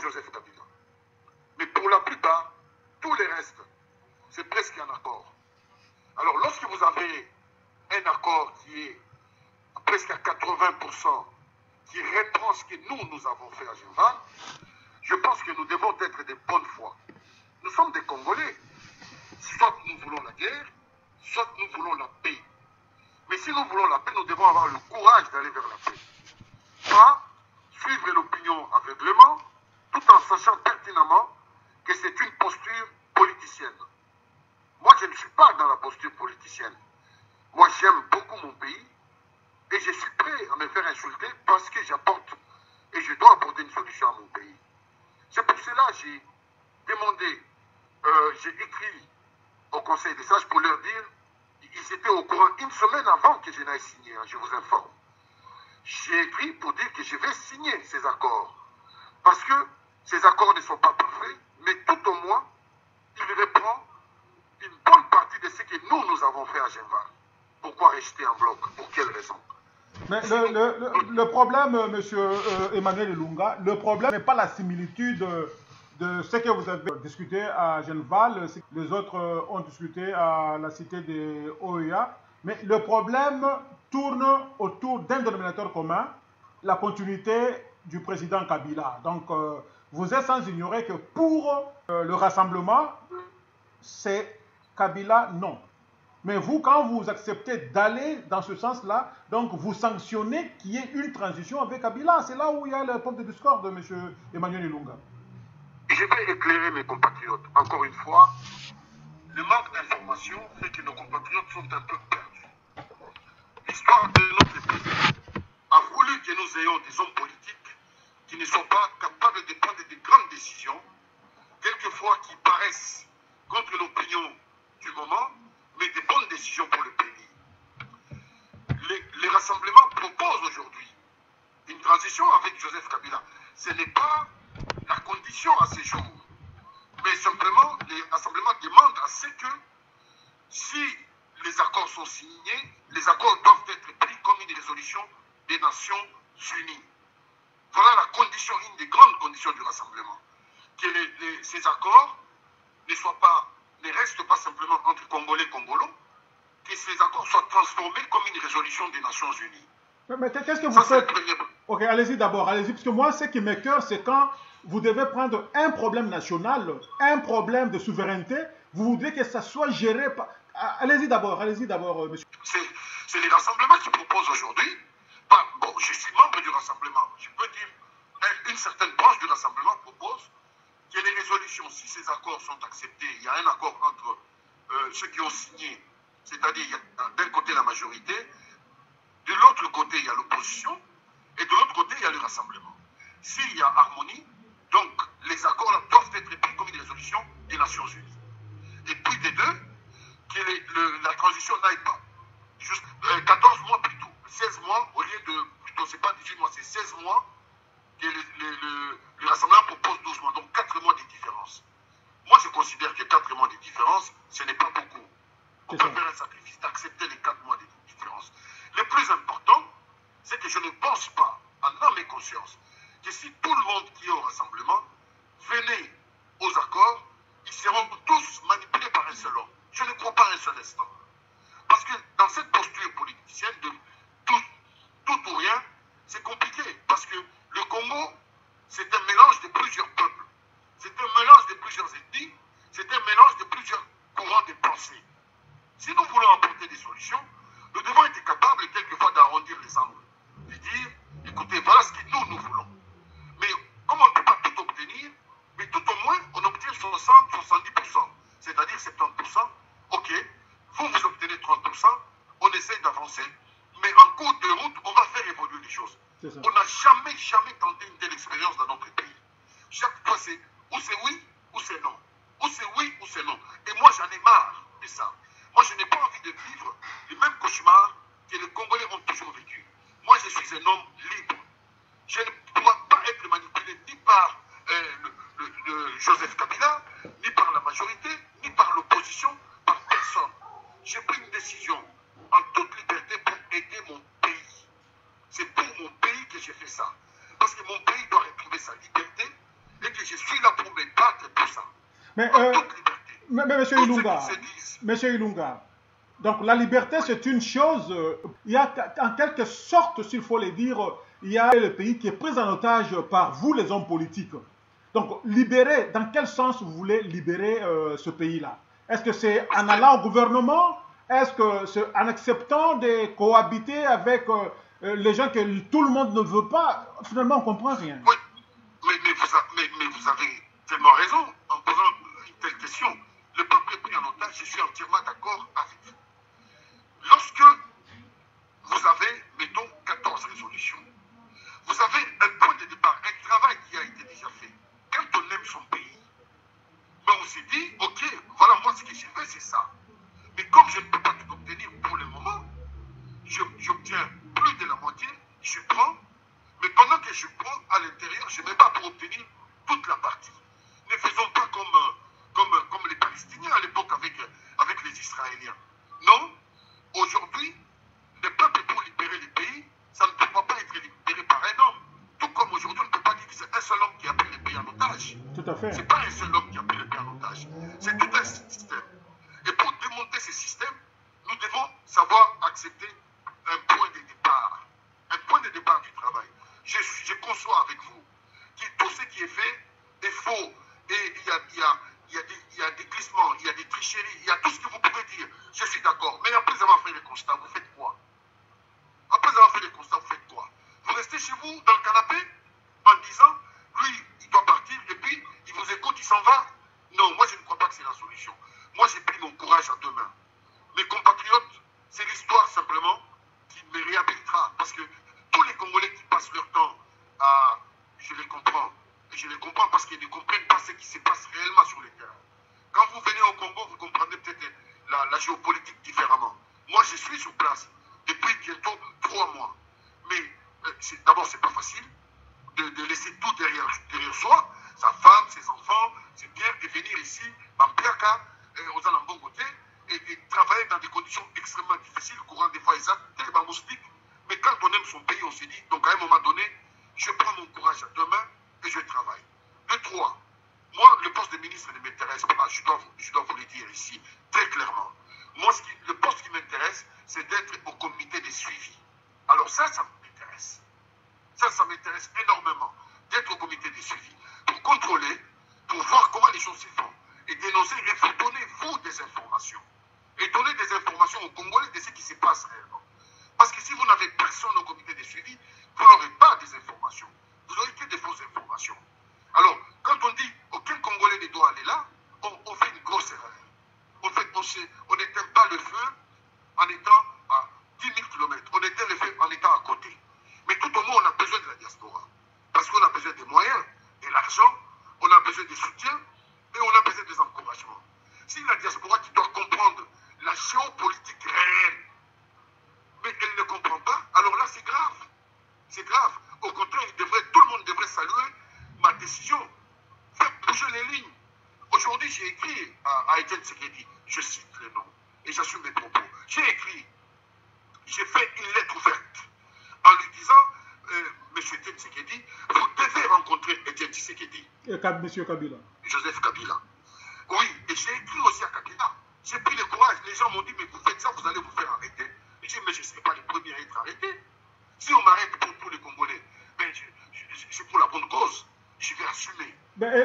Joseph Kabila. Mais pour la plupart, tous les restes, c'est presque un accord. Alors lorsque vous avez un accord qui est presque à 80%, qui reprend ce que nous avons fait à Genval, je pense que nous devons être de bonne foi. Nous sommes des Congolais. Soit nous voulons la guerre, soit nous voulons la paix. Mais si nous voulons la paix, nous devons avoir le courage d'aller vers la paix. Pas suivre l'opinion aveuglément, tout en sachant pertinemment que c'est une posture politicienne. Moi, je ne suis pas dans la posture politicienne. Moi, j'aime beaucoup mon pays et je suis prêt à me faire insulter parce que j'apporte et je dois apporter une solution à mon pays. C'est pour cela que j'ai demandé, j'ai écrit au Conseil des sages pour leur dire, ils étaient au courant une semaine avant que je n'aille signer, hein, je vous informe. J'ai écrit pour dire que je vais signer ces accords. Parce que ces accords ne sont pas parfaits, mais tout au moins, ils reprennent une bonne partie de ce que nous avons fait à Genval. Pourquoi rester en bloc? Pour quelle raison? Mais le problème, monsieur Emmanuel Ilunga, le problème n'est pas la similitude de ce que vous avez discuté à Genval, les autres ont discuté à la cité des OEA, mais le problème tourne autour d'un dénominateur commun, la continuité du président Kabila. Donc, vous êtes sans ignorer que pour le rassemblement, c'est Kabila non. Mais vous, quand vous acceptez d'aller dans ce sens-là, donc vous sanctionnez qu'il y ait une transition avec Kabila. C'est là où il y a le point de discorde de M. Emmanuel Ilunga. Je vais éclairer mes compatriotes. Encore une fois, le manque d'information fait que nos compatriotes sont un peu perdus. L'histoire de notre pays a voulu que nous ayons des hommes politiques qui ne sont pas capables de prendre de grandes décisions, quelquefois qui paraissent contre l'opinion du moment, mais des bonnes décisions pour le pays. Les rassemblements proposent aujourd'hui une transition avec Joseph Kabila. Ce n'est pas la condition à ces jours. Mais simplement, les rassemblements demandent à ce que, si les accords sont signés, les accords doivent être pris comme une résolution des Nations Unies. Voilà la condition, une des grandes conditions du rassemblement. Que ces accords ne restent pas simplement entre Congolais et Congolos, que ces accords soient transformés comme une résolution des Nations Unies. Mais qu'est-ce que vous faites? Ok, allez-y d'abord, allez-y, parce que moi, ce qui m'écoeure, c'est quand vous devez prendre un problème national, un problème de souveraineté, vous voudrez que ça soit géré par... Allez-y d'abord, monsieur. C'est les rassemblements qui proposent aujourd'hui. Bon, je suis membre du rassemblement. Je peux dire, une certaine branche du rassemblement propose que les résolutions, si ces accords sont acceptés, il y a un accord entre ceux qui ont signé, c'est-à-dire il y a d'un côté la majorité, de l'autre côté il y a l'opposition, et de l'autre côté il y a le rassemblement. S'il y a harmonie, donc les accords là doivent être pris comme une résolution des Nations Unies. Et puis des deux, que la transition n'aille pas. Juste 14 mois plutôt, 16 mois au lieu de, plutôt c'est pas 18 mois, c'est 16 mois que le rassemblement propose 12 mois, donc 4 mois de différence. Moi je considère que 4 mois de différence, ce n'est pas beaucoup. On peut faire un sacrifice d'accepter les 4 mois de différence. Le plus important, c'est que je ne pense pas, en âme et conscience, que si tout le monde qui est au rassemblement venait aux accords, ils seront tous manipulés par un seul homme. Je ne crois pas un seul instant. Parce que dans cette posture politicienne de tout ou rien, c'est compliqué. Parce que le Congo, c'est un mélange de plusieurs peuples. C'est un mélange de plusieurs ethnies. C'est un mélange de plusieurs courants de pensée. Si nous voulons apporter des solutions, nous devons être capables quelquefois d'arrondir les angles. De dire, écoutez, voilà ce que nous voulons. Mais comme on ne peut pas tout obtenir, mais tout au moins, on obtient 60-70%, c'est-à-dire 70%. Ok, vous obtenez 30%, on essaie d'avancer, mais en cours de route, on va faire évoluer les choses. On n'a jamais tenté une telle expérience dans notre pays. Chaque fois, c'est ou c'est oui, ou c'est non. Ou c'est oui, ou c'est non. Et moi, j'en ai marre de ça. Moi, je n'ai pas envie de vivre les mêmes cauchemars que les Congolais ont toujours vécu. Moi, je suis un homme libre. Je ne dois pas être manipulé ni par Joseph Kabila, ni par la majorité, ni par l'opposition, par personne. J'ai pris une décision en toute liberté pour aider mon pays. C'est pour mon pays que j'ai fait ça. Parce que mon pays doit retrouver sa liberté et je suis là pour me battre pour ça. Mais, En toute liberté. Monsieur Tout Ilunga, ce qui se dit. Monsieur Ilunga, donc la liberté c'est une chose, il y a en quelque sorte, s'il faut le dire, il y a le pays qui est pris en otage par vous les hommes politiques. Donc libérer, dans quel sens vous voulez libérer ce pays-là? Est-ce que c'est en allant au gouvernement? Est-ce que c'est en acceptant de cohabiter avec les gens que tout le monde ne veut pas? Finalement, on ne comprend rien. Oui, mais vous avez tellement raison en posant une telle question. Le peuple est pris en otage, je suis entièrement d'accord avec vous. Lorsque vous avez, mettons, 14 résolutions, vous avez un point de départ, un travail qui a été déjà fait. Quand on aime son pays, ben on s'est dit, ok, voilà, moi ce que je fais, c'est ça. Mais comme je ne peux pas tout obtenir pour le moment, j'obtiens plus de la moitié, je prends, mais pendant que je prends à l'intérieur, je ne mets pas pour obtenir toute la partie. Ne faisons pas comme les Palestiniens à l'époque avec les Israéliens. Non, aujourd'hui, le peuple pour libérer les pays, ça ne peut pas être libéré par un homme. Tout comme aujourd'hui, on ne peut pas dire que c'est un seul homme qui a pris les pays en otage. Tout à fait. Ce n'est pas un seul homme qui a pris les pays en otage. C'est tout un système. Et pour démonter ce système, nous devons savoir accepter un point de départ. Un point de départ du travail. Je conçois avec vous que tout ce qui est fait est faux. Et il y a des glissements, il y a des tricheries, il y a tout ce que vous pouvez dire. Je suis d'accord. Mais après avoir fait le constat, vous faites quoi? Après avoir fait le constat, vous faites quoi? Vous restez chez vous, dans le canapé, en disant, lui, il doit partir, et puis, il vous écoute, il s'en va? Non, moi, je ne crois pas que c'est la solution. Moi, j'ai pris mon courage à deux mains. Mes compatriotes, c'est l'histoire simplement qui me réhabilitera. Parce que tous les Congolais qui passent leur temps à... Je les comprends. Et je les comprends parce qu'ils ne comprennent pas ce qui se passe réellement sur le terrain. Quand vous venez au Congo, vous comprenez peut-être la géopolitique différemment. Moi, je suis sur place depuis bientôt 3 mois. Mais d'abord, ce n'est pas facile de laisser tout derrière soi, sa femme, ses enfants, ses biens, et venir ici, en Piaka, aux Anambongoté, et travailler dans des conditions extrêmement difficiles, courant des fois exact, tellement moustiques. Mais quand on aime son pays, on se dit, donc à un moment donné, je prends mon courage à deux mains et je travaille. De 3, moi, le poste de ministre ne m'intéresse pas, je dois vous le dire ici, très clairement. Moi, le poste qui m'intéresse, c'est d'être au comité de suivi. Alors ça m'intéresse. Ça m'intéresse énormément, d'être au comité de suivi, pour contrôler, pour voir comment les choses se font, et dénoncer, et vous donner, vous, des informations. Et donner des informations aux Congolais de ce qui se passe réellement. Parce que si vous n'avez personne au comité de suivi, vous n'aurez pas des informations. Vous n'aurez que des fausses informations. Alors, quand on dit aucun Congolais ne doit aller là, on fait une grosse erreur. On n'éteint pas le feu en étant à 10 000 km. On éteint le feu en étant à côté. Mais tout au moins, on a besoin de la diaspora. Parce qu'on a besoin des moyens, de l'argent, on a besoin des soutiens et on a besoin des encouragements. Si la diaspora qui doit comprendre la géopolitique réelle, mais elle ne comprend pas, alors là, c'est grave. C'est grave. Au contraire, tout le monde devrait saluer ma décision. Faire bouger les lignes. Aujourd'hui, j'ai écrit à Etienne Tshisekedi, je cite le nom, et j'assume mes propos. J'ai fait une lettre ouverte en lui disant, Monsieur Etienne Tshisekedi, vous devez rencontrer Etienne Tshisekedi. Monsieur Kabila. Joseph Kabila. Oui, et j'ai écrit aussi à Kabila. J'ai pris le courage. Les gens m'ont dit, mais vous faites ça, vous allez vous faire arrêter. Et j'ai dit, mais je ne serai pas le premier à être arrêté. Si on m'arrête pour les Congolais, ben c'est pour la bonne cause. Je vais assumer.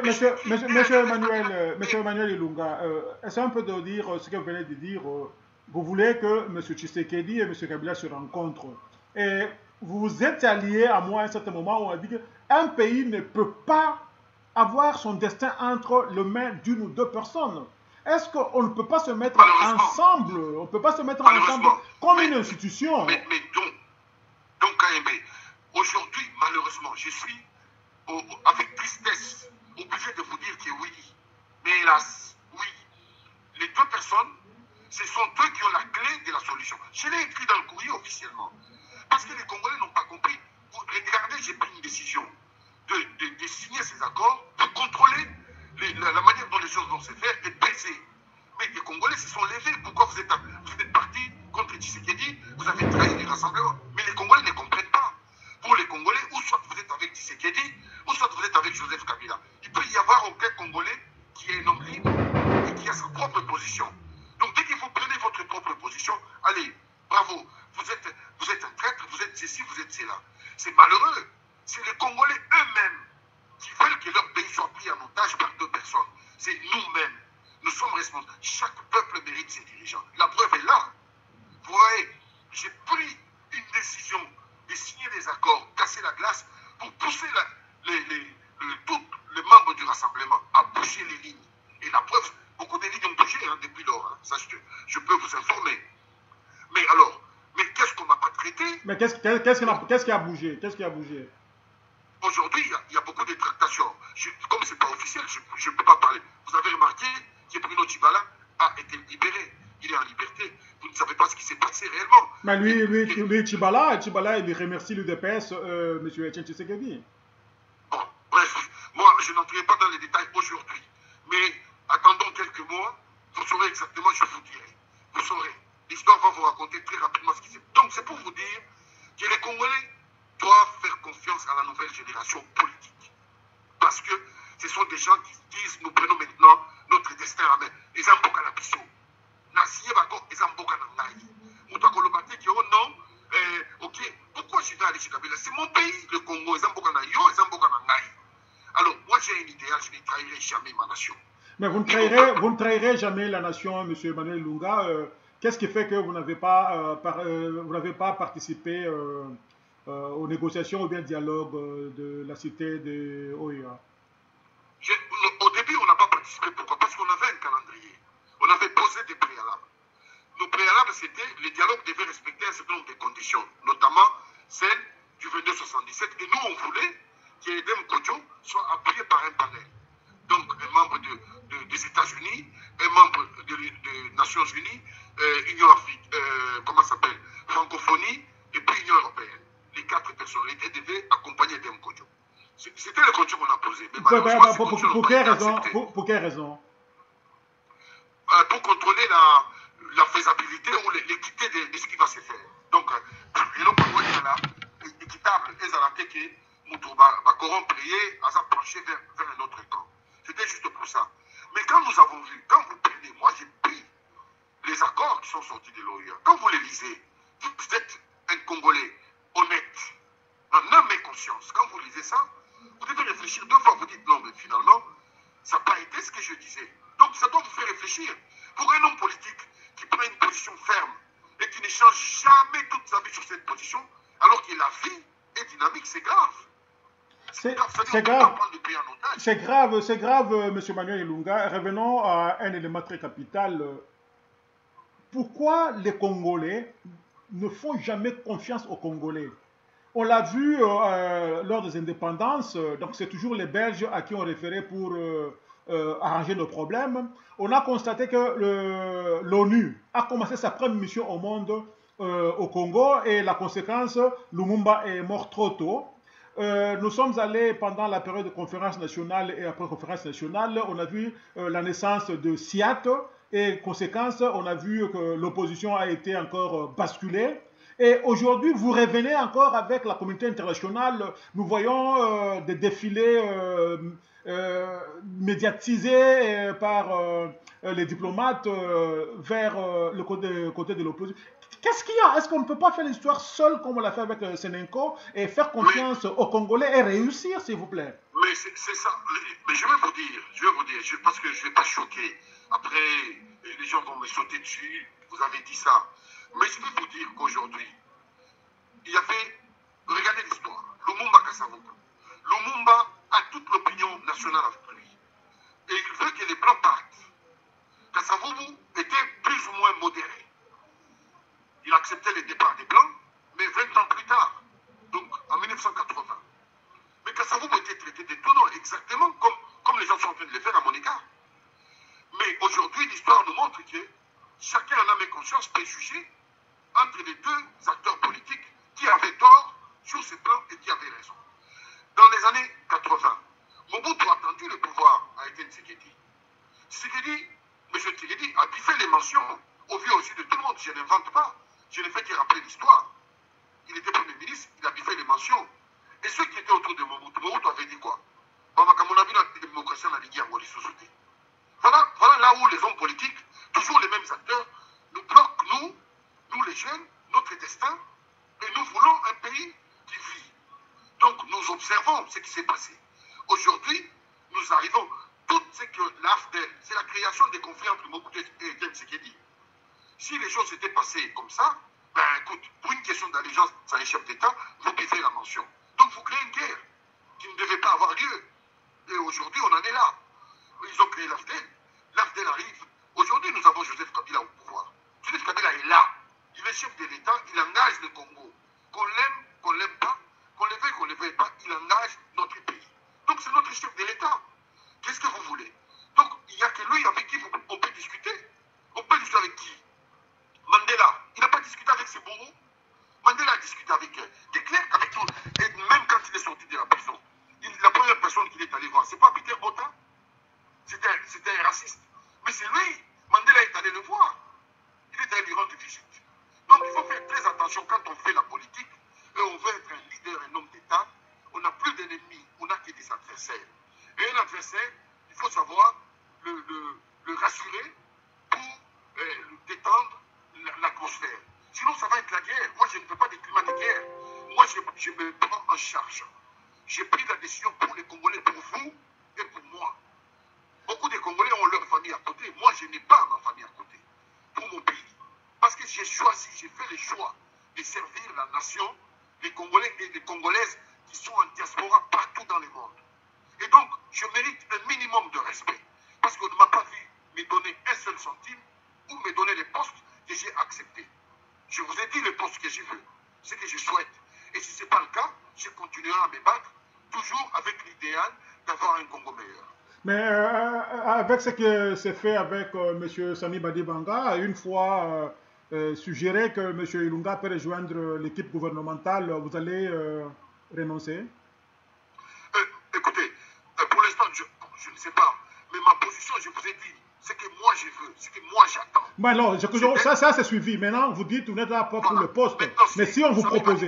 Monsieur Emmanuel Ilunga, est-ce un peu de dire ce que vous venez de dire? Vous voulez que M. Tshisekedi et M. Kabila se rencontrent. Et vous êtes alliés à moi à un certain moment où on a dit qu'un pays ne peut pas avoir son destin entre les mains d'une ou deux personnes. Est-ce qu'on ne peut pas se mettre ensemble? On ne peut pas se mettre ensemble comme une institution. Mais donc KMB, aujourd'hui, malheureusement, je suis avec tristesse obligé de vous dire que oui. Mais hélas, oui. Les deux personnes, ce sont eux qui ont la clé de la solution. Je l'ai écrit dans le courrier officiellement. Parce que les Congolais n'ont pas compris. Regardez, j'ai pris une décision de signer ces accords, de contrôler la manière dont les choses vont se faire et baisser. Mais les Congolais se sont levés. Pourquoi vous êtes partis contre Tshisekedi? Vous avez trahi les rassemblements. Mais les Congolais ne comprennent pas. Pour les Congolais, ou soit vous êtes avec Tshisekedi, ou soit vous êtes avec Joseph Kabila. Il peut y avoir aucun Congolais qui est un homme libre et qui a sa propre position. Donc dès que vous prenez votre propre position, allez, bravo, vous êtes un traître, vous êtes ceci, vous êtes cela. C'est malheureux. C'est les Congolais eux-mêmes qui veulent que leur pays soit pris en otage par deux personnes. C'est nous-mêmes. Nous sommes responsables. Chaque peuple mérite ses dirigeants. La preuve est là. Vous voyez, j'ai pris une décision de signer des accords, casser la glace, pour pousser tous les membres du rassemblement à bouger les lignes. Et la preuve, beaucoup de lignes ont bougé depuis lors. Hein. Ça, je peux vous informer. Mais alors, qu'est-ce qu'on n'a pas traité? Mais qu'est-ce qui a bougé? Qu'est-ce qui a bougé? Aujourd'hui, il y a beaucoup de tractations. Comme ce n'est pas officiel, je ne peux pas parler. Vous avez remarqué que Bruno Tshibala a été libéré. Il est en liberté. Vous ne savez pas ce qui s'est passé réellement. Mais lui Tshibala, il remercie l'UDPS, M. Etienne Tshisekedi. Bon, bref, moi, je n'entrerai pas dans les détails aujourd'hui. Mais attendons quelques mois, vous saurez exactement, je vous dirai. Vous saurez. L'histoire va vous raconter très rapidement ce qui s'est passé. Donc, c'est pour vous dire que les Congolais doivent faire confiance à la nouvelle génération politique. Parce que ce sont des gens qui disent, nous prenons maintenant notre destin en main. Les Amboka na biso. Nasiye bako, les Amboka na ngai. Moutakolobaté qui oh non, ok, pourquoi je vais aller chez Kabila? C'est mon pays, le Congo, les Amboka na yo, les Amboka na ngai. Alors, moi j'ai un idéal, je ne trahirai jamais ma nation. Mais vous ne trahirez jamais la nation, M. Emmanuel Lunga. Qu'est-ce qui fait que vous n'avez pas participé aux négociations ou bien dialogue de la cité de OEA? Au début, on n'a pas participé. Pourquoi? Parce qu'on avait un calendrier. On avait posé des préalables. Nos préalables, c'était les dialogues devaient respecter un certain nombre de conditions, notamment celle du 2277. Et nous, on voulait qu'Edem Kodjo soit appuyé par un panel. Donc, un membre des États-Unis, un membre des Nations Unies, Union Afrique, comment ça s'appelle, Francophonie, et puis Union Européenne. Les quatre personnalités devaient accompagner Edem Kodjo. C'était le conditions qu'on a posées. Pour quelle raison? Pour contrôler la faisabilité ou l'équité de ce qui va se faire. Donc, il y a un équitable, et à la que Moutouba va corrompre et à pencher vers un autre camp. C'était juste pour ça. Mais quand nous avons vu, quand vous prenez, moi j'ai pris les accords qui sont sortis de l'OIA, quand vous les lisez, vous êtes un Congolais honnête, en âme et conscience. Quand vous lisez ça, vous devez réfléchir deux fois, vous dites non, mais finalement, ça n'a pas été ce que je disais. Donc ça doit vous faire réfléchir. Pour un homme politique qui prend une position ferme et qui ne change jamais toute sa vie sur cette position, alors que la vie est dynamique, c'est grave. C'est grave, M. Manuel Ilunga. Revenons à un élément très capital. Pourquoi les Congolais ne font jamais confiance aux Congolais? On l'a vu lors des indépendances, donc c'est toujours les Belges à qui on référait pour arranger nos problèmes. On a constaté que l'ONU a commencé sa première mission au monde au Congo et la conséquence, Lumumba est mort trop tôt. Nous sommes allés pendant la période de conférence nationale et après conférence nationale, on a vu la naissance de SIAT et conséquence, on a vu que l'opposition a été encore basculée. Et aujourd'hui, vous revenez encore avec la communauté internationale. Nous voyons des défilés médiatisés par les diplomates vers le côté de l'opposition. Qu'est-ce qu'il y a? Est-ce qu'on ne peut pas faire l'histoire seul comme on l'a fait avec Senenko et faire confiance aux Congolais et réussir, s'il vous plaît? Mais c'est ça. Mais je vais vous dire, parce que je ne vais pas choquer. Après, les gens vont me sauter dessus. Vous avez dit ça. Mais je vais vous dire qu'aujourd'hui, il y avait, regardez l'histoire, Lumumba Kasavubu. Lumumba a toute l'opinion nationale avec lui. Et il veut que les Blancs partent. Kasavubu était plus ou moins modéré. Il acceptait le départ des Blancs, mais 20 ans plus tard, donc en 1980. Mais Kasavubu était traité d'étonnant, exactement comme les gens sont en train de le faire à mon égard. Mais aujourd'hui, l'histoire nous montre que chacun en âme et conscience peut juger entre les deux acteurs politiques qui avaient tort sur ce plan et qui avaient raison. Dans les années 80, Mobutu a tendu le pouvoir à Etienne Tshisekedi. M. Tshisekedi a biffé les mentions au vu aussi de tout le monde. Je n'invente pas. Je ne fais que rappeler l'histoire. Il était Premier ministre, il a biffé les mentions. Et ceux qui étaient autour de Mobutu avait dit quoi? À mon avis, la démocratie en Ligue en société. Voilà là où les hommes politiques, toujours les mêmes acteurs, nous bloquent, nous les jeunes, notre destin, et nous voulons un pays qui vit. Donc nous observons ce qui s'est passé. Aujourd'hui, nous arrivons, tout ce que l'AFDEL, c'est la création des conflits entre Mobutu et Etienne Tshisekedi. Si les choses s'étaient passées comme ça, ben écoute, pour une question d'allégeance à un chef d'État, vous buvez la mention. Donc vous créez une guerre qui ne devait pas avoir lieu. Et aujourd'hui, on en est là. Ils ont créé l'AFDEL. L'AFDEL arrive. Aujourd'hui, nous avons Joseph Kabila au pouvoir. Joseph Kabila est là. Il est chef de l'État, il engage le Congo. Qu'on l'aime pas, qu'on le veuille pas, il engage notre pays. Donc c'est notre chef de l'État. Qu'est-ce que vous voulez? Donc il n'y a que lui avec qui on peut discuter. On peut discuter avec qui? Mandela, il n'a pas discuté avec ses bourreaux. Mandela a discuté avec des clercs, avec tout. Et même quand il est sorti de la prison, la première personne qu'il est allé voir, c'est pas Peter Botha. C'était un raciste. Mais c'est lui. Mandela est allé le voir. Il est allé lui rendre visite. Donc il faut faire très attention quand on fait la politique et on veut être un leader, un homme d'État. On n'a plus d'ennemis, on n'a que des adversaires. Et un adversaire, il faut savoir le rassurer pour détendre l'atmosphère. Sinon, ça va être la guerre. Moi, je ne veux pas de climat de guerre. Moi, je me prends en charge. J'ai pris la décision pour les Congolais, pour vous et pour moi. Beaucoup de Congolais ont leur famille à côté. Moi, je n'ai pas ma famille à côté. Pour mon pays. Parce que j'ai choisi, j'ai fait le choix de servir la nation, les Congolais et les Congolaises qui sont en diaspora partout dans le monde. Et donc, je mérite un minimum de respect. Parce qu'on ne m'a pas vu me donner un seul centime ou me donner les postes que j'ai acceptés. Je vous ai dit les postes que je veux, ce que je souhaite. Et si ce n'est pas le cas, je continuerai à me battre, toujours avec l'idéal d'avoir un Congo meilleur. Mais avec ce que c'est fait avec M. Sami Badibanga, une fois suggéré que M. Ilunga peut rejoindre l'équipe gouvernementale, vous allez renoncer? Écoutez, pour l'instant, je ne sais pas. Mais ma position, je vous ai dit, c'est que moi je veux, c'est que moi j'attends. Mais alors, ça c'est suivi. Maintenant, vous dites que vous n'êtes là pas pour le poste. Mais si on vous proposait...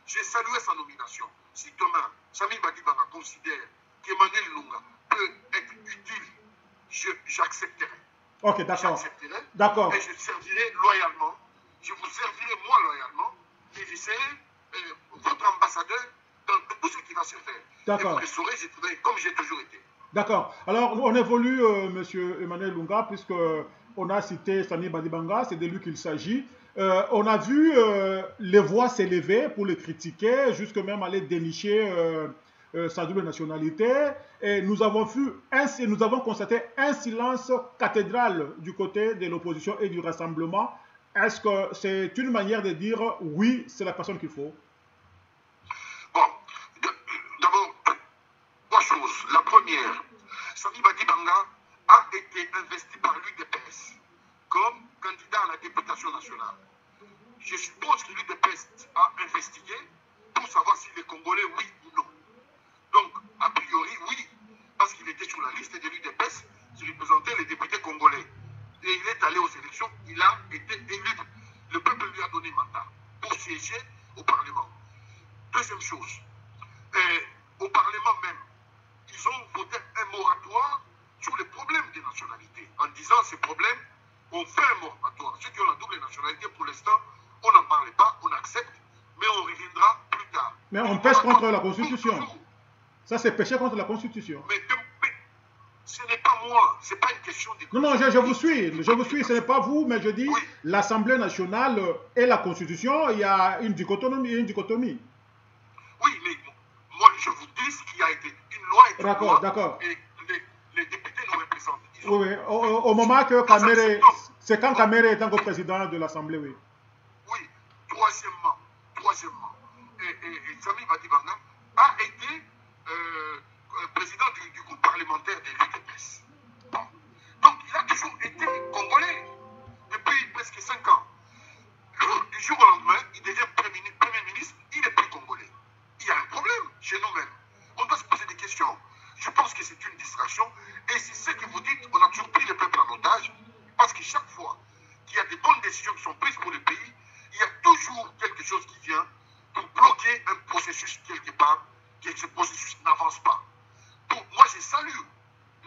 J'ai salué sa nomination. Si demain, Sami Badibanga considère qu'Emmanuel Ilunga peut être utile, j'accepterai. Ok, d'accord. J'accepterai. D'accord. Et je servirai loyalement. Je vous servirai moi loyalement. Et je serai votre ambassadeur dans tout ce qui va se faire. D'accord. Et vous le saurez, je travaille comme j'ai toujours été. D'accord. Alors, on évolue, M. Emmanuel Lunga, puisque on a cité Sami Badibanga, c'est de lui qu'il s'agit. On a vu les voix s'élever pour le critiquer, jusque même aller dénicher sa double nationalité. Et nous avons constaté un silence cathédral du côté de l'opposition et du rassemblement. Est-ce que c'est une manière de dire oui, c'est la personne qu'il faut? Bon, d'abord, trois choses. La première, Sami Badibanga a été investi par l'UDPS comme candidat à la députation nationale. Je suppose que l'UDPS a investigué pour savoir si les Congolais, oui ou non. Donc, a priori, oui, parce qu'il était sur la liste de l'UDPS qui représentait les députés congolais. Et il est allé aux élections, il a été élu. Le peuple lui a donné mandat pour siéger au Parlement. Deuxième chose, au Parlement même, ils ont voté un moratoire sur les problèmes des nationalités. En disant ces problèmes, on fait un moratoire. Ceux qui ont la double nationalité, pour l'instant, on n'en parle pas, on accepte, mais on reviendra plus tard. Mais on pêche contre la Constitution. Ça, c'est pécher contre la Constitution. Mais ce n'est pas moi, ce n'est pas une question de... Non, je vous suis, ce n'est pas vous, mais je dis, oui. L'Assemblée nationale et la Constitution, il y a une dichotomie. Oui, mais moi, je vous dis ce qui a été une loi et une loi. D'accord. Et les députés nous représentent. Oui, au moment que Kamere... C'est quand Kamere est encore président de l'Assemblée, oui. Oui. Troisièmement, et Sami Badibanga a été président du groupe parlementaire de l'UDPS. Bon. Donc, il a toujours été congolais depuis presque 5 ans. Du jour au lendemain, il devient Premier ministre, il n'est plus congolais. Il y a un problème chez nous-mêmes. On doit se poser des questions. Je pense que c'est une distraction. Et c'est ce que vous dites, on a toujours pris le peuple en otage. Parce que chaque fois qu'il y a des bonnes décisions qui sont prises pour le pays, il y a toujours quelque chose qui vient pour bloquer un processus quelque part, que ce processus n'avance pas.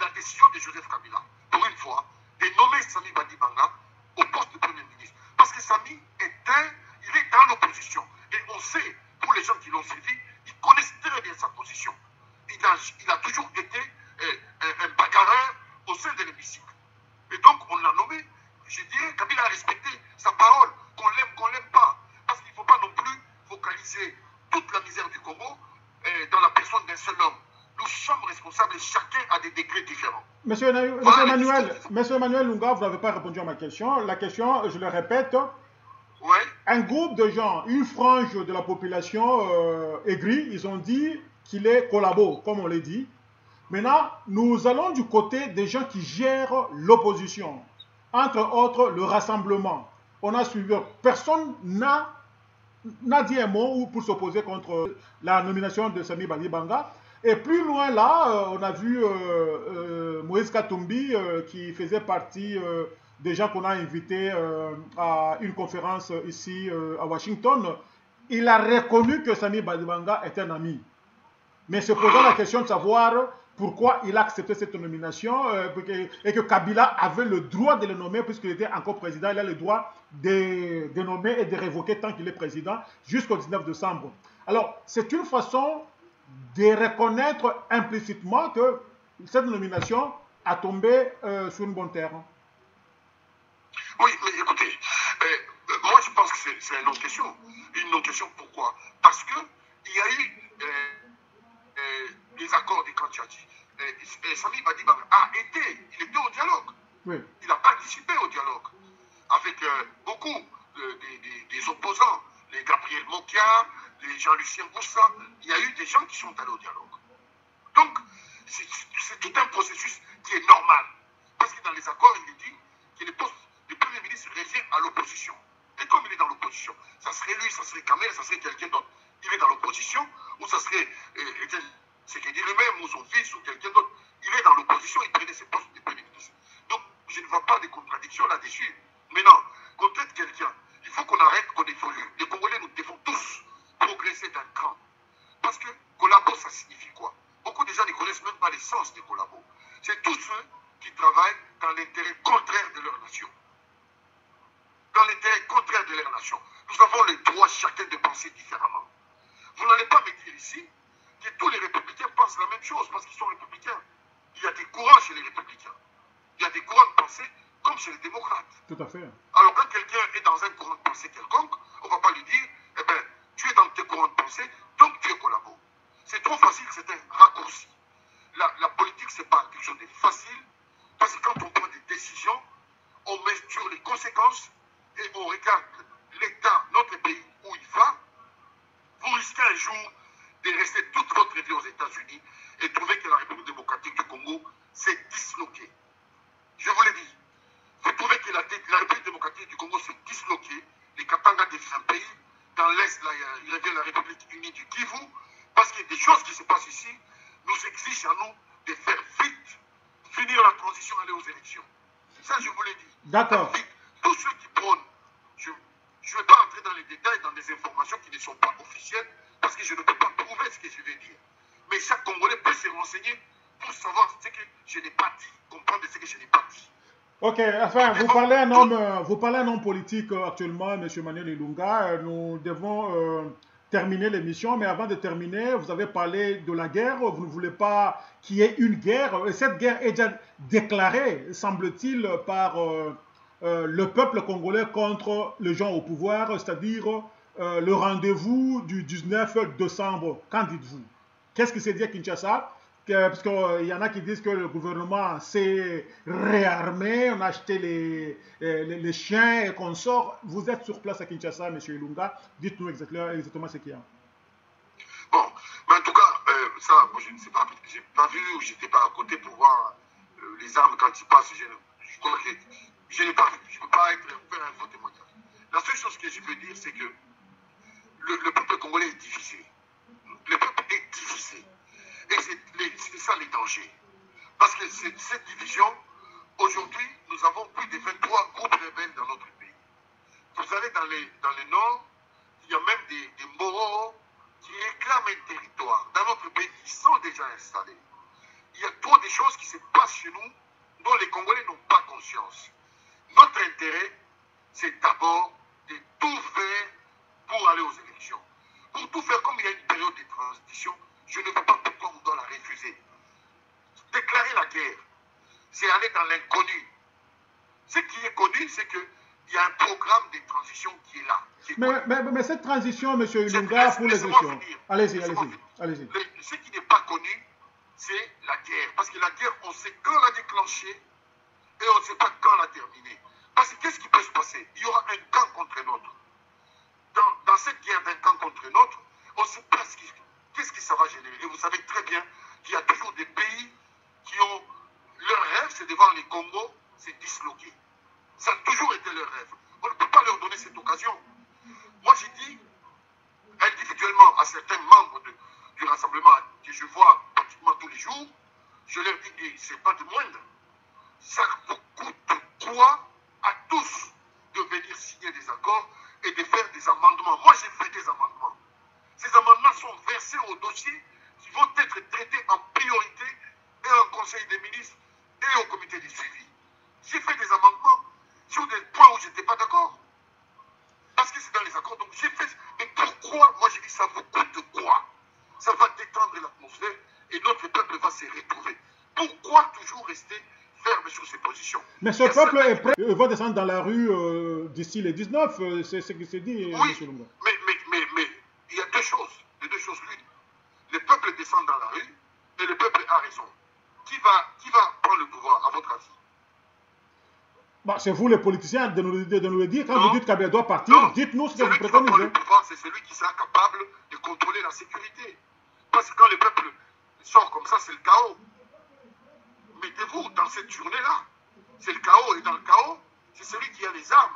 la décision de Joseph Kabila, pour une fois, de nommer Sami Badibanga au poste de Premier ministre. Parce que Sami il est dans l'opposition. Et on sait, pour les gens qui l'ont suivi, ils connaissent très bien sa position. Il a toujours été un bagarreur au sein de l'hémicycle. Et donc, on l'a nommé. Je dirais, Kabila a respecté sa parole, qu'on l'aime pas. Parce qu'il ne faut pas non plus focaliser toute la misère du Congo dans la personne d'un seul homme. Nous sommes responsables et chacun a des degrés différents. Monsieur Emmanuel Lunga, vous n'avez pas répondu à ma question. La question, je le répète, ouais. Un groupe de gens, une frange de la population aigrie, ils ont dit qu'il est collabo, comme on l'a dit. Maintenant, nous allons du côté des gens qui gèrent l'opposition. Entre autres, le rassemblement. On a suivi, personne n'a dit un mot pour s'opposer contre la nomination de Sami Badibanga. Et plus loin là, on a vu Moïse Katumbi qui faisait partie des gens qu'on a invités à une conférence ici à Washington. Il a reconnu que Sami Badibanga est un ami. Mais se posant la question de savoir pourquoi il a accepté cette nomination et que Kabila avait le droit de le nommer puisqu'il était encore président. Il a le droit de nommer et de révoquer tant qu'il est président jusqu'au 19 décembre. Alors, c'est une façon de reconnaître implicitement que cette nomination a tombé sur une bonne terre. Oui, mais écoutez, moi je pense que c'est une non-question. Une non-question, pourquoi? Parce qu'il y a eu les accords de Kantchadji. Sami Badibanga il était au dialogue. Oui. Il a participé au dialogue avec beaucoup des opposants, les Gabriel Mokia, les Jean-Lucien Boussa. Il y a eu des gens qui sont allés au dialogue. Donc, c'est tout un processus qui est normal. Parce que dans les accords, il est dit que le poste de Premier ministre revient à l'opposition. Et comme il est dans l'opposition, ça serait lui, ça serait Kamel, ça serait quelqu'un d'autre. Il est dans l'opposition, ou ça serait c'est qu'il dit lui-même, ou son fils, ou quelqu'un d'autre. Il est dans l'opposition, il prenait ses postes de Premier ministre. Donc, je ne vois pas de contradiction là-dessus. Maintenant, qu'on traite quelqu'un, il faut qu'on arrête qu'on évolue. Les Congolais, nous devons tous progresser d'un cran. Parce que collabo, ça signifie quoi? Beaucoup de gens ne connaissent même pas l'essence des collabos. C'est tous ceux qui travaillent dans l'intérêt contraire de leur nation. Dans l'intérêt contraire de leur nation. Nous avons le droit chacun de penser différemment. Vous n'allez pas me dire ici que tous les républicains pensent la même chose parce qu'ils sont républicains. Il y a des courants chez les républicains. Il y a des courants de pensée comme chez les démocrates. Tout à fait. Alors quand quelqu'un est dans un courant de pensée quelconque, on ne va pas lui dire, eh bien, tu es dans tes courants de pensée, donc tu es collabo. C'est trop facile, c'est un raccourci. La politique, ce n'est pas quelque chose de facile, parce que quand on prend des décisions, on mesure les conséquences et on regarde l'État, notre pays, où il va. Vous risquez un jour de rester toute votre vie aux États-Unis et trouver que la République démocratique du Congo s'est disloquée. Je vous l'ai dit. Vous trouvez que la République démocratique du Congo s'est disloquée. Les Katanga deviennent un pays. Dans l'Est, il revient la République unie du Kivu. Parce qu'il y a des choses qui se passent ici, nous exigent à nous de faire vite, finir la transition, aller aux élections. Ça, je vous l'ai dit. D'accord. Tous ceux qui prônent, je ne vais pas entrer dans les détails, dans des informations qui ne sont pas officielles, parce que je ne peux pas prouver ce que je vais dire. Mais chaque Congolais peut se renseigner pour savoir ce que je n'ai pas dit, comprendre ce que je n'ai pas dit. Ok, enfin, vous parlez un homme politique actuellement, M. Manuel Ilunga. Nous devons terminer l'émission, mais avant de terminer, vous avez parlé de la guerre. Vous ne voulez pas qu'il y ait une guerre. Et cette guerre est déjà déclarée, semble-t-il, par le peuple congolais contre les gens au pouvoir, c'est-à-dire le rendez-vous du 19 décembre. Qu'en dites-vous? Qu'est-ce qui s'est dit à Kinshasa? Parce qu'il y en a qui disent que le gouvernement s'est réarmé, on a acheté les chiens et consorts. Vous êtes sur place à Kinshasa, M. Ilunga. Dites-nous exactement ce qu'il y a. Bon, mais en tout cas, ça, moi, je ne sais pas, je n'ai pas vu ou je n'étais pas à côté pour voir les armes quand ils passent. Je crois que je n'ai pas vu. Je ne peux pas faire un faux témoignage. La seule chose que je veux dire, c'est que le peuple congolais est divisé. Le peuple est divisé. Et c'est ça les dangers. Parce que cette division, aujourd'hui, nous avons plus de 23 groupes rebelles dans notre pays. Vous allez dans le nord, il y a même des Moros qui réclament un territoire dans notre pays qui sont déjà installés. il y a trop de choses qui se passent chez nous dont les Congolais n'ont pas conscience. Notre intérêt, c'est d'abord de tout faire pour aller aux élections. Pour tout faire, comme il y a une période de transition, je ne vois pas pourquoi on doit la refuser. Déclarer la guerre, c'est aller dans l'inconnu. Ce qui est connu, c'est qu'il y a un programme de transition qui est là. Mais cette transition, M. Ilunga, pour les élections. Allez-y. Ce qui n'est pas connu, c'est la guerre. Parce que la guerre, on sait quand la déclencher et on ne sait pas quand la terminer. Parce que qu'est-ce qui peut se passer? Il y aura un camp contre un autre. Dans cette guerre d'un camp contre un autre, on ne sait pas qu'est-ce que ça va générer. Et vous savez très bien qu'il y a toujours des pays qui ont... Leur rêve, c'est de voir les Congo se disloquer. Ça a toujours été leur rêve. On ne peut pas leur donner cette occasion. Moi, j'ai dit individuellement à certains membres du rassemblement que je vois pratiquement tous les jours, je leur dis que ce n'est pas de moindre. Ça vous coûte quoi à tous de venir signer des accords et de faire des amendements? Moi, j'ai fait des amendements. Ces amendements sont versés au dossier qui vont être traités en priorité et en conseil des ministres et au comité de suivi. J'ai fait des amendements sur des points où je n'étais pas d'accord. Parce que c'est dans les accords. Donc j'ai fait. Mais pourquoi? Moi j'ai dit ça vous coûte quoi? Ça va détendre l'atmosphère et notre peuple va se retrouver. Pourquoi toujours rester ferme sur ses positions? Mais ce peuple est prêt. Il va descendre dans la rue d'ici les 19, c'est ce qui s'est dit, oui, M. Lunga. Mais il y a deux choses. Les deux choses l'une. Le peuple descend dans la rue et le peuple a raison. Qui va prendre le pouvoir, à votre avis? Bah, c'est vous les politiciens de nous le dire. Quand non, vous dites qu'Abia doit partir, dites-nous ce que vous préconisez. Celui qui va prendre le pouvoir, c'est celui qui sera capable de contrôler la sécurité. Parce que quand le peuple sort comme ça, c'est le chaos. Mettez-vous dans cette journée-là. C'est le chaos. Et dans le chaos, c'est celui qui a les armes,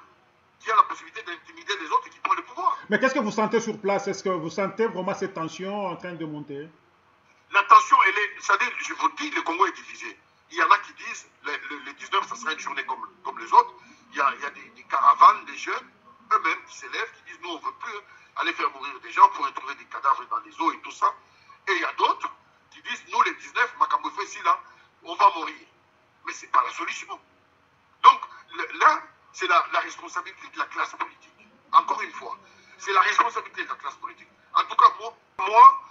qui a la possibilité d'intimider les autres et qui prend le pouvoir. Mais qu'est-ce que vous sentez sur place? Est-ce que vous sentez vraiment cette tension en train de monter? La tension, elle est... C'est-à-dire, je vous dis, le Congo est divisé. Il y en a qui disent, le 19, ça sera une journée comme les autres. Il y a des caravanes, des jeunes, eux-mêmes, qui s'élèvent, qui disent, nous, on ne veut plus aller faire mourir des gens pour retrouver des cadavres dans les eaux et tout ça. Et il y a d'autres qui disent, nous, les 19, Makambo ici, là, on va mourir. Mais ce n'est pas la solution. Donc, là, c'est la responsabilité de la classe politique. Encore une fois, c'est la responsabilité de la classe politique. En tout cas, moi,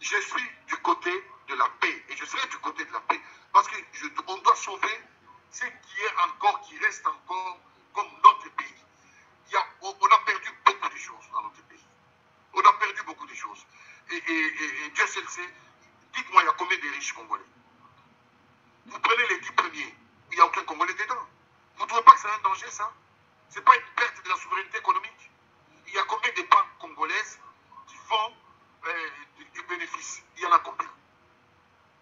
je suis du côté de la paix. Et je serai du côté de la paix. Parce qu'on doit sauver ce qui reste encore comme notre pays. On a perdu beaucoup de choses dans notre pays. On a perdu beaucoup de choses. Et Dieu seul sait, dites-moi, il y a combien de riches Congolais? Vous prenez les 10 premiers, il n'y a aucun Congolais dedans. Vous ne trouvez pas que c'est un danger, ça? Ce n'est pas une perte de la souveraineté économique? Il y a combien de banques congolaises qui font du bénéfice? Il y en a combien?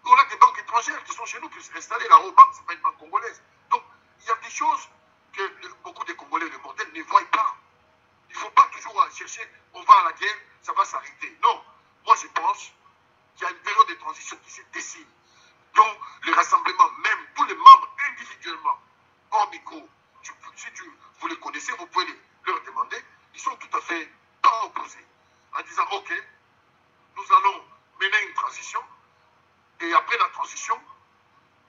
On a des banques étrangères qui sont chez nous, qui sont installées. La Robank, ce n'est pas une banque congolaise. Donc, il y a des choses que beaucoup de Congolais, les mortels, ne voient pas. Il ne faut pas toujours chercher, on va à la guerre, ça va s'arrêter. Non, moi je pense qu'il y a une période de transition qui se dessine, dont le rassemblement, même tous les membres individuellement, hors micro, si vous les connaissez, vous pouvez leur demander, ils sont tout à fait pas opposés, en disant, ok, nous allons mener une transition, et après la transition,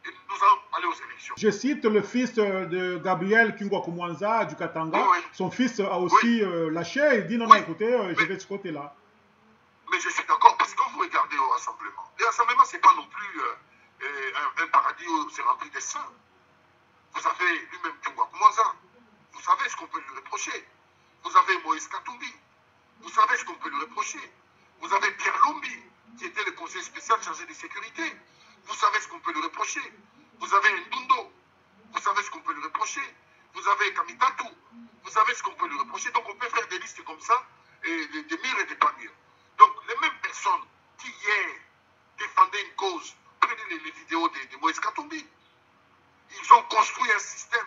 nous allons aller aux élections. Je cite le fils de Gabriel Kingwa-Kumwanza du Katanga. Oui. Son fils a aussi lâché. Il dit non, écoutez, je vais de ce côté-là. Mais je suis d'accord, parce que quand vous regardez au rassemblement, le rassemblement, ce n'est pas non plus un paradis où c'est rempli de saints. Vous avez lui-même Kingwa-Kumwanza. Vous savez ce qu'on peut lui reprocher. Vous avez Moïse Katumbi. Vous savez ce qu'on peut lui reprocher. Vous avez Pierre Lumbi, qui était le conseiller spécial chargé de sécurité. Vous savez ce qu'on peut lui reprocher. Vous avez Ndundo. Vous savez ce qu'on peut lui reprocher. Vous avez Kamitatou. Vous savez ce qu'on peut lui reprocher. Donc on peut faire des listes comme ça, et des murs et des pas mûrs. Donc les mêmes personnes qui hier défendaient une cause, prenez les vidéos de Moïse Katumbi. Ils ont construit un système.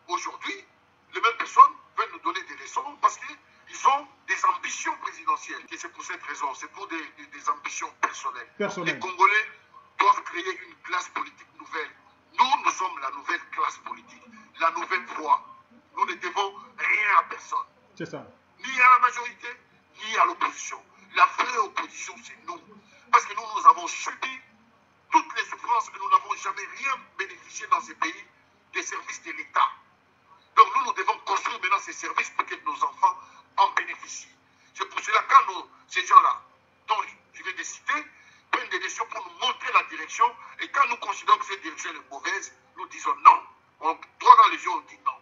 Aujourd'hui, les mêmes personnes veulent nous donner des leçons parce qu'ils ont des ambitions présidentielles. Et c'est pour cette raison, c'est pour des ambitions personnelles. Les Congolais doivent créer une classe politique nouvelle. Nous sommes la nouvelle classe politique, la nouvelle voie. Nous ne devons rien à personne. C'est ça. Ni à la majorité, ni à l'opposition. La vraie opposition, c'est nous. Parce que nous avons subi toutes les souffrances bénéficier dans ces pays des services de l'État. Donc nous devons construire maintenant ces services pour que nos enfants en bénéficient. C'est pour cela que quand ces gens-là, dont je vais les citer, prennent des décisions pour nous montrer la direction, et quand nous considérons que cette direction est mauvaise, nous disons non. On droit dans les yeux, on dit non.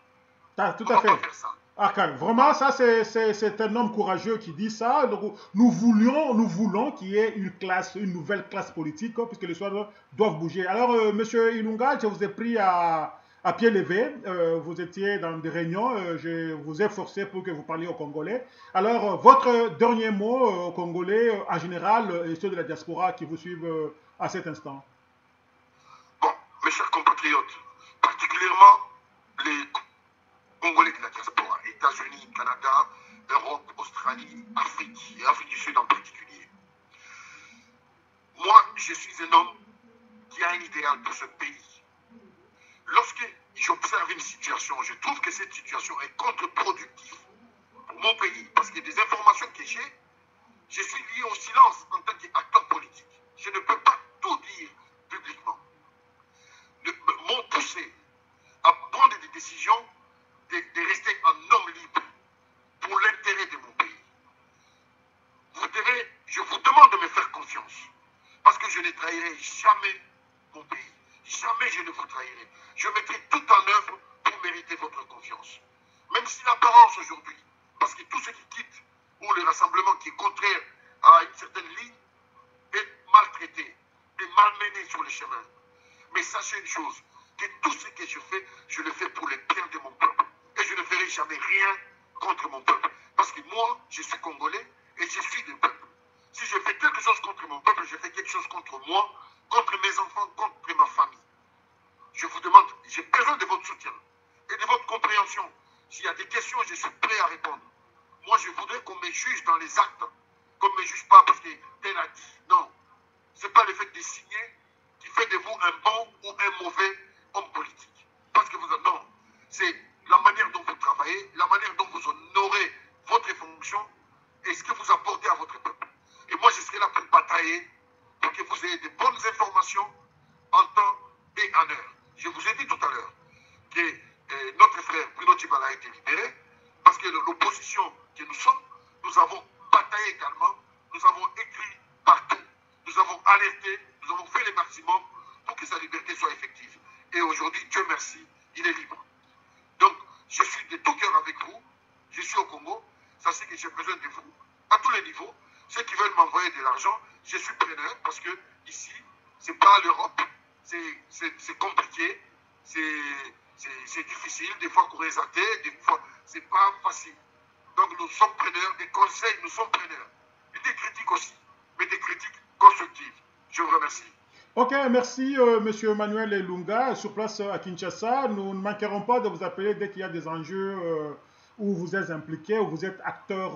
Tout on à ne fait. va pas faire ça. Akan, vraiment, ça c'est un homme courageux qui dit ça. Donc, nous voulons qu'il y ait une nouvelle classe politique, puisque les choses doivent bouger. Alors, Monsieur Ilunga, je vous ai pris à pied levé. Vous étiez dans des réunions. Je vous ai forcé pour que vous parliez au Congolais. Alors, votre dernier mot au Congolais en général et ceux de la diaspora qui vous suivent à cet instant. Bon, mes chers compatriotes, particulièrement les Congolais de la diaspora, États-Unis, Canada, Europe, Australie, Afrique, et Afrique du Sud en particulier. Moi, je suis un homme qui a un idéal pour ce pays. Lorsque j'observe une situation, je trouve que cette situation est contre-productive pour mon pays, parce que des informations que j'ai, je suis lié au silence en tant qu'acteur politique. Je ne peux pas tout dire publiquement. M'ont poussé à prendre des décisions de rester un homme libre pour l'intérêt de mon pays. Je vous demande de me faire confiance, parce que je ne trahirai jamais mon pays. Jamais je ne vous trahirai. Je mettrai tout en œuvre pour mériter votre confiance. Même si l'apparence aujourd'hui, parce que tout ce qui quitte ou le rassemblement qui est contraire à une certaine ligne est maltraité, est malmené sur le chemin. Mais sachez une chose, que tout ce que je fais, je le fais pour le bien de mon peuple. Et je ne ferai jamais rien contre mon peuple. Parce que moi, je suis congolais et je suis du peuple. Si je fais quelque chose contre mon peuple, je fais quelque chose contre moi, contre mes enfants, contre ma famille. Je vous demande, j'ai besoin de votre soutien et de votre compréhension. S'il y a des questions, je suis prêt à répondre. Moi, je voudrais qu'on me juge dans les actes, qu'on ne me juge pas parce que tel a dit. Non. Ce n'est pas le fait de signer qui fait de vous un bon ou un mauvais homme politique. Parce que vous êtes non. C'est la manière dont vous travaillez, la manière dont vous honorez votre fonction et ce que vous apportez à votre peuple. Et moi, je serai là pour batailler, pour que vous ayez de bonnes informations en temps et en heure. Je vous ai dit tout à l'heure que notre frère Bruno Tshibala a été libéré parce que l'opposition que nous sommes, nous avons bataillé également, nous avons écrit partout, nous avons alerté, nous avons fait le maximum pour que sa liberté soit effective. Et aujourd'hui, Dieu merci, il est libre. Donc, je suis de tout cœur avec vous, je suis au Congo, sachez que j'ai besoin de vous, à tous les niveaux. Ceux qui veulent m'envoyer de l'argent, je suis preneur parce que ici, ce n'est pas l'Europe, c'est compliqué, c'est difficile, des fois courir à terre, des fois, c'est pas facile. Donc nous sommes preneurs, des conseils, nous sommes preneurs. Et des critiques aussi, mais des critiques constructives. Je vous remercie. Ok, merci Monsieur Emmanuel Ilunga, sur place à Kinshasa. Nous ne manquerons pas de vous appeler dès qu'il y a des enjeux où vous êtes impliqué, où vous êtes acteur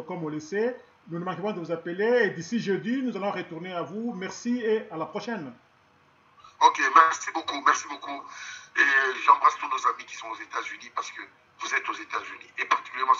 comme on le sait. Nous ne manquerons pas de vous appeler et d'ici jeudi, nous allons retourner à vous. Merci et à la prochaine. Ok, merci beaucoup, merci beaucoup. Et j'embrasse tous nos amis qui sont aux États-Unis parce que vous êtes aux États-Unis et particulièrement